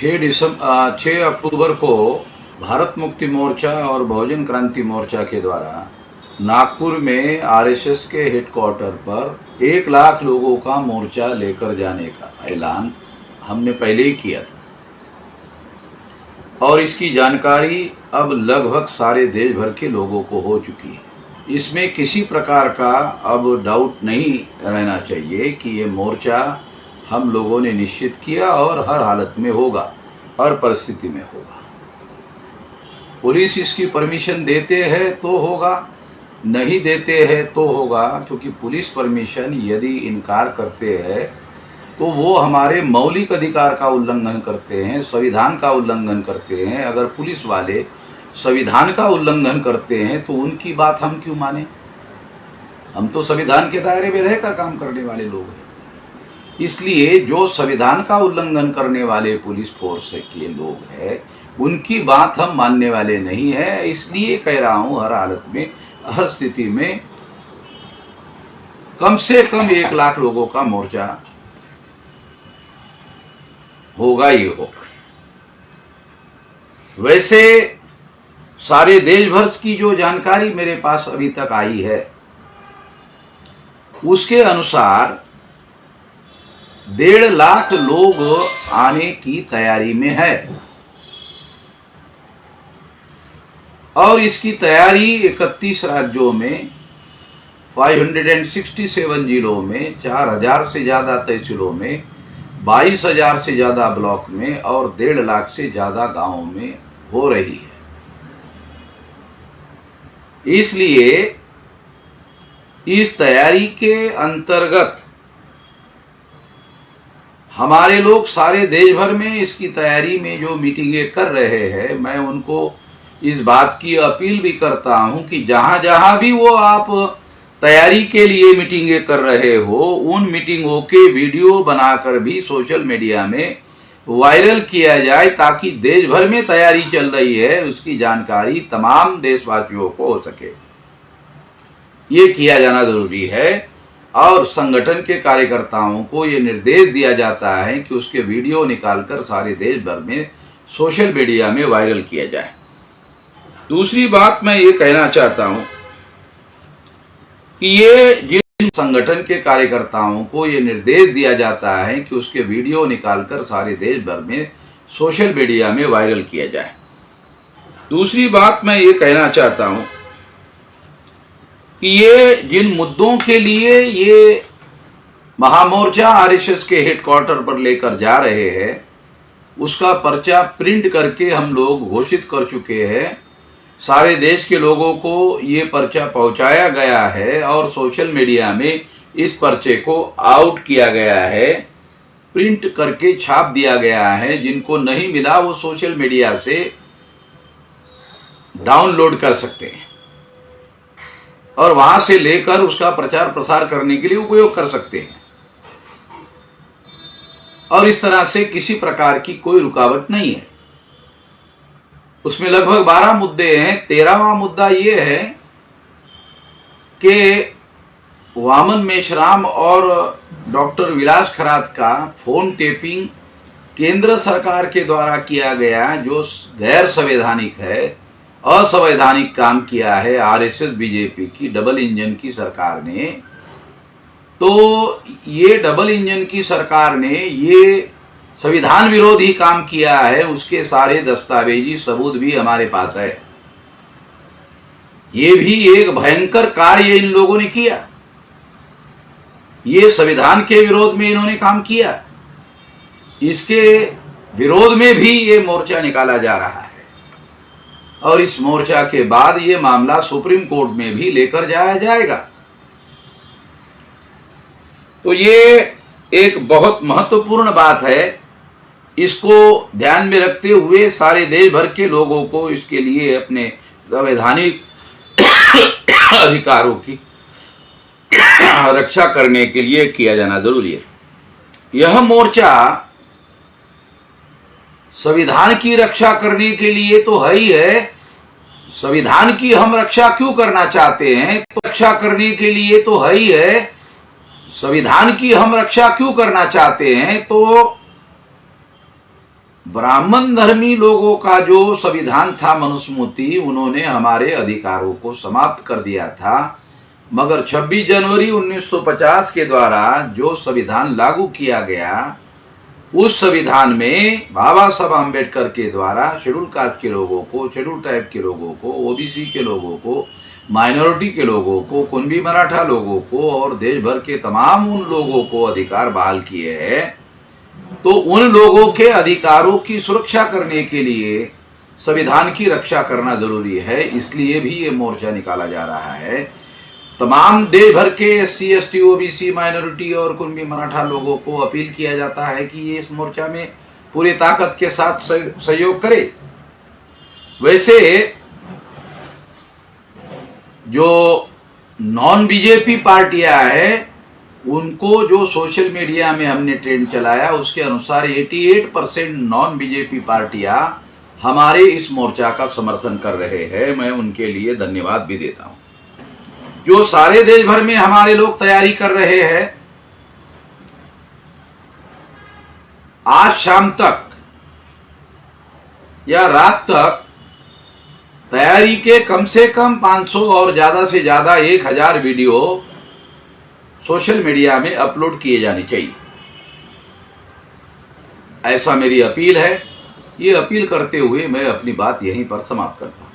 6 अक्टूबर को भारत मुक्ति मोर्चा और बहुजन क्रांति मोर्चा के द्वारा नागपुर में आरएसएस के हेडक्वार्टर पर 1 लाख लोगों का मोर्चा लेकर जाने का ऐलान हमने पहले ही किया था और इसकी जानकारी अब लगभग सारे देश भर के लोगों को हो चुकी है। इसमें किसी प्रकार का अब डाउट नहीं रहना चाहिए कि ये मोर्चा हम लोगों ने निश्चित किया और हर हालत में होगा, हर परिस्थिति में होगा। पुलिस इसकी परमिशन देते हैं तो होगा, नहीं देते हैं तो होगा, क्योंकि पुलिस परमिशन यदि इनकार करते हैं तो वो हमारे मौलिक अधिकार का उल्लंघन करते हैं, संविधान का उल्लंघन करते हैं। अगर पुलिस वाले संविधान का उल्लंघन करते हैं तो उनकी बात हम क्यों माने? हम तो संविधान के दायरे में रहकर काम करने वाले लोग हैं। इसलिए जो संविधान का उल्लंघन करने वाले पुलिस फोर्स के लोग हैं उनकी बात हम मानने वाले नहीं है। इसलिए कह रहा हूं, हर हालत में, हर स्थिति में कम से कम 1 लाख लोगों का मोर्चा होगा ही होगा। वैसे सारे देश भर की जो जानकारी मेरे पास अभी तक आई है उसके अनुसार 1.5 लाख लोग आने की तैयारी में है और इसकी तैयारी 31 राज्यों में, 567 जिलों में, 4000 से ज्यादा तहसीलों में, 22,000 से ज्यादा ब्लॉक में और 1.5 लाख से ज्यादा गांवों में हो रही है। इसलिए इस तैयारी के अंतर्गत हमारे लोग सारे देश भर में इसकी तैयारी में जो मीटिंगें कर रहे हैं, मैं उनको इस बात की अपील भी करता हूं कि जहां जहां भी वो आप तैयारी के लिए मीटिंगें कर रहे हो, उन मीटिंगों के वीडियो बनाकर भी सोशल मीडिया में वायरल किया जाए ताकि देश भर में तैयारी चल रही है उसकी जानकारी तमाम देशवासियों को हो सके। ये किया जाना जरूरी है और संगठन के कार्यकर्ताओं को ये निर्देश दिया जाता है कि उसके वीडियो निकालकर सारे देश भर में सोशल मीडिया में वायरल किया जाए। दूसरी बात मैं ये कहना चाहता हूं कि ये जिन संगठन के कार्यकर्ताओं को ये निर्देश दिया जाता है कि उसके वीडियो निकालकर सारे देश भर में सोशल मीडिया में वायरल किया जाए। दूसरी बात मैं ये कहना चाहता हूं कि ये जिन मुद्दों के लिए ये महामोर्चा आरएसएस के हेडक्वार्टर पर लेकर जा रहे हैं उसका पर्चा प्रिंट करके हम लोग घोषित कर चुके हैं। सारे देश के लोगों को ये पर्चा पहुंचाया गया है और सोशल मीडिया में इस पर्चे को आउट किया गया है, प्रिंट करके छाप दिया गया है। जिनको नहीं मिला वो सोशल मीडिया से डाउनलोड कर सकते हैं और वहां से लेकर उसका प्रचार प्रसार करने के लिए उपयोग कर सकते हैं और इस तरह से किसी प्रकार की कोई रुकावट नहीं है। उसमें लगभग 12 मुद्दे हैं। 13वां मुद्दा ये है कि वामन मेश्राम और डॉक्टर विलास खरात का फोन टेपिंग केंद्र सरकार के द्वारा किया गया जो गैर संवैधानिक है, असंवैधानिक काम किया है आरएसएस बीजेपी की डबल इंजन की सरकार ने। तो ये डबल इंजन की सरकार ने ये संविधान विरोधी काम किया है, उसके सारे दस्तावेजी सबूत भी हमारे पास है। ये भी एक भयंकर कार्य इन लोगों ने किया, ये संविधान के विरोध में इन्होंने काम किया। इसके विरोध में भी ये मोर्चा निकाला जा रहा है और इस मोर्चा के बाद ये मामला सुप्रीम कोर्ट में भी लेकर जाया जाएगा। तो ये एक बहुत महत्वपूर्ण बात है। इसको ध्यान में रखते हुए सारे देश भर के लोगों को इसके लिए अपने संवैधानिक अधिकारों की रक्षा करने के लिए किया जाना जरूरी है। यह मोर्चा संविधान की रक्षा करने के लिए तो है ही है। संविधान की हम रक्षा क्यों करना चाहते हैं? तो रक्षा करने के लिए तो है ही है। संविधान की हम रक्षा क्यों करना चाहते हैं? तो ब्राह्मण धर्मी लोगों का जो संविधान था मनुस्मृति, उन्होंने हमारे अधिकारों को समाप्त कर दिया था। मगर 26 जनवरी 1950 के द्वारा जो संविधान लागू किया गया, उस संविधान में बाबा साहब आम्बेडकर के द्वारा शेड्यूल कास्ट के लोगों को, शेड्यूल ट्राइब के लोगों को, ओबीसी के लोगों को, माइनॉरिटी के लोगों को, कुणबी मराठा लोगों को और देश भर के तमाम उन लोगों को अधिकार बहाल किए हैं। तो उन लोगों के अधिकारों की सुरक्षा करने के लिए संविधान की रक्षा करना जरूरी है, इसलिए भी ये मोर्चा निकाला जा रहा है। तमाम देश भर के SC, ST, OBC, माइनॉरिटी और कुणबी मराठा लोगों को अपील किया जाता है कि ये इस मोर्चा में पूरी ताकत के साथ सहयोग करे। वैसे जो नॉन बीजेपी पार्टियां हैं, उनको जो सोशल मीडिया में हमने ट्रेंड चलाया, उसके अनुसार 88% नॉन बीजेपी पार्टियां हमारे इस मोर्चा का समर्थन कर रहे हैं। मैं उनके लिए धन्यवाद भी देता हूं। जो सारे देश भर में हमारे लोग तैयारी कर रहे हैं, आज शाम तक या रात तक तैयारी के कम से कम 500 और ज्यादा से ज्यादा 1000 वीडियो सोशल मीडिया में अपलोड किए जाने चाहिए, ऐसा मेरी अपील है। ये अपील करते हुए मैं अपनी बात यहीं पर समाप्त करता हूं।